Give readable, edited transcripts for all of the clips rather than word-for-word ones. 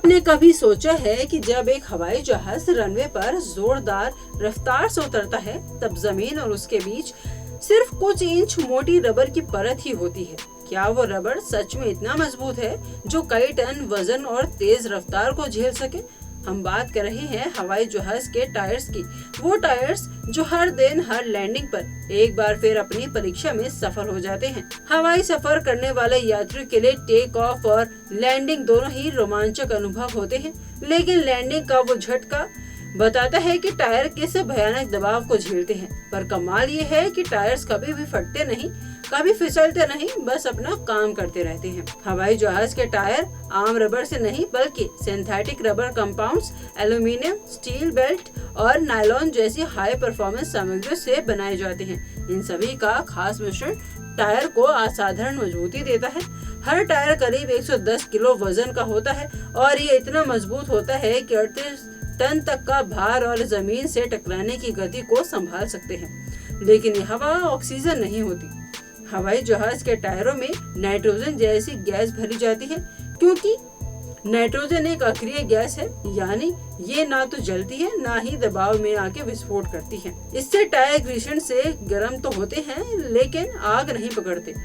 आपने कभी सोचा है कि जब एक हवाई जहाज रनवे पर जोरदार रफ्तार से उतरता है तब जमीन और उसके बीच सिर्फ कुछ इंच मोटी रबर की परत ही होती है। क्या वो रबर सच में इतना मजबूत है जो कई टन वजन और तेज रफ्तार को झेल सके? हम बात कर रहे हैं हवाई जहाज के टायर्स की, वो टायर्स जो हर दिन हर लैंडिंग पर एक बार फिर अपनी परीक्षा में सफल हो जाते हैं। हवाई सफर करने वाले यात्रियों के लिए टेक ऑफ और लैंडिंग दोनों ही रोमांचक अनुभव होते हैं, लेकिन लैंडिंग का वो झटका बताता है कि टायर किस भयानक दबाव को झेलते हैं। पर कमाल ये है कि टायर्स कभी भी फटते नहीं, कभी फिसलते नहीं, बस अपना काम करते रहते हैं। हवाई जहाज के टायर आम रबर से नहीं बल्कि synthetic rubber compounds, aluminium, steel belt और नायलॉन जैसी हाई परफॉर्मेंस सामग्रियों से बनाए जाते हैं। इन सभी का खास मिश्रण टायर को असाधारण मजबूती देता है। हर टायर करीब 110 किलो वजन का होता है और ये इतना मजबूत होता है कि 38 टन तक का भार और जमीन से टकराने की गति को संभाल सकते हैं। लेकिन ये हवा ऑक्सीजन नहीं होती। हवाई जहाज के टायरों में नाइट्रोजन जैसी गैस भरी जाती है, क्योंकि नाइट्रोजन एक अक्रिय गैस है, यानी ये ना तो जलती है ना ही दबाव में आके विस्फोट करती है। इससे टायर घर्षण से गर्म तो होते हैं लेकिन आग नहीं पकड़ते।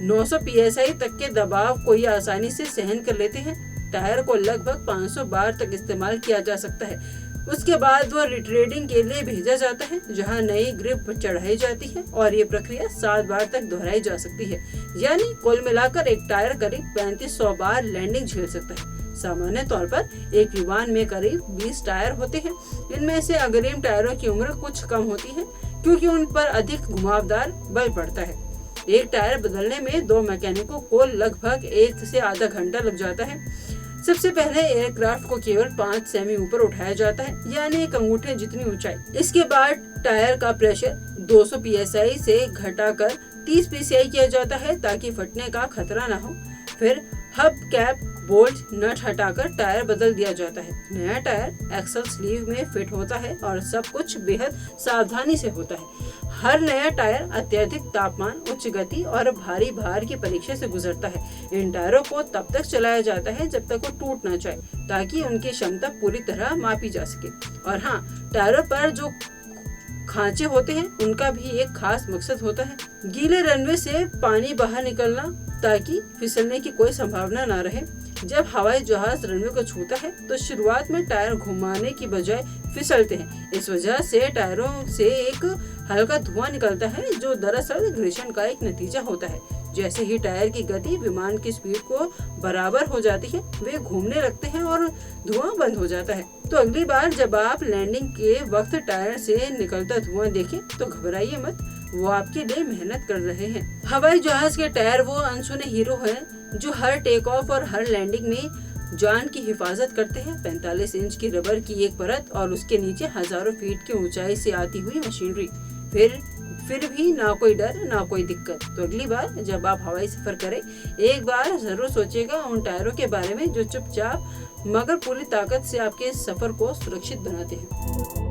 900 psi तक के दबाव को ये आसानी से सहन कर लेते हैं। टायर को लगभग 500 बार तक इस्तेमाल किया जा सकता है। उसके बाद वो रिट्रेडिंग के लिए भेजा जाता है, जहां नई ग्रिप चढ़ाई जाती है और ये प्रक्रिया 7 बार तक दोहराई जा सकती है। यानी कुल मिलाकर एक टायर करीब 3500 बार लैंडिंग झेल सकता है। सामान्य तौर पर एक विमान में करीब 20 टायर होते हैं। इनमें से अग्रिम टायरों की उम्र कुछ कम होती है, क्योंकि उन पर अधिक घुमावदार बल पड़ता है। एक टायर बदलने में 2 मैकेनिकों को लगभग 1 से आधा घंटा लग जाता है। सबसे पहले एयरक्राफ्ट को केवल 5 सेमी ऊपर उठाया जाता है, यानी एक अंगूठे जितनी ऊंचाई। इसके बाद टायर का प्रेशर 200 psi से घटाकर 30 psi किया जाता है ताकि फटने का खतरा न हो। फिर हब कैप बोल्ट नट हटाकर टायर बदल दिया जाता है। नया टायर एक्सल स्लीव में फिट होता है और सब कुछ बेहद सावधानी से होता है। हर नया टायर अत्यधिक तापमान, उच्च गति और भारी भार की परीक्षा से गुजरता है। इन टायरों को तब तक चलाया जाता है जब तक वो टूट न जाए, ताकि उनकी क्षमता पूरी तरह मापी जा सके। और हाँ, टायरों पर जो खांचे होते हैं उनका भी एक खास मकसद होता है। गीले रनवे से पानी बाहर निकलना ताकि फिसलने की कोई संभावना न रहे। जब हवाई जहाज रनवे को छूता है तो शुरुआत में टायर घुमाने की बजाय फिसलते हैं। इस वजह से टायरों से एक हल्का धुआं निकलता है, जो दरअसल घर्षण का एक नतीजा होता है। जैसे ही टायर की गति विमान की स्पीड को बराबर हो जाती है, वे घूमने लगते हैं और धुआं बंद हो जाता है। तो अगली बार जब आप लैंडिंग के वक्त टायर से निकलता धुआं देखें तो घबराइए मत, वो आपके लिए मेहनत कर रहे हैं। हवाई जहाज के टायर वो अनसुने हीरो हैं जो हर टेक ऑफ और हर लैंडिंग में जान की हिफाजत करते हैं। 45 इंच की रबर की एक परत और उसके नीचे हजारों फीट की ऊंचाई से आती हुई मशीनरी। फिर भी ना कोई डर ना कोई दिक्कत। तो अगली बार जब आप हवाई सफर करें, एक बार जरूर सोचिएगा उन टायरों के बारे में जो चुपचाप मगर पूरी ताकत से आपके सफर को सुरक्षित बनाते हैं।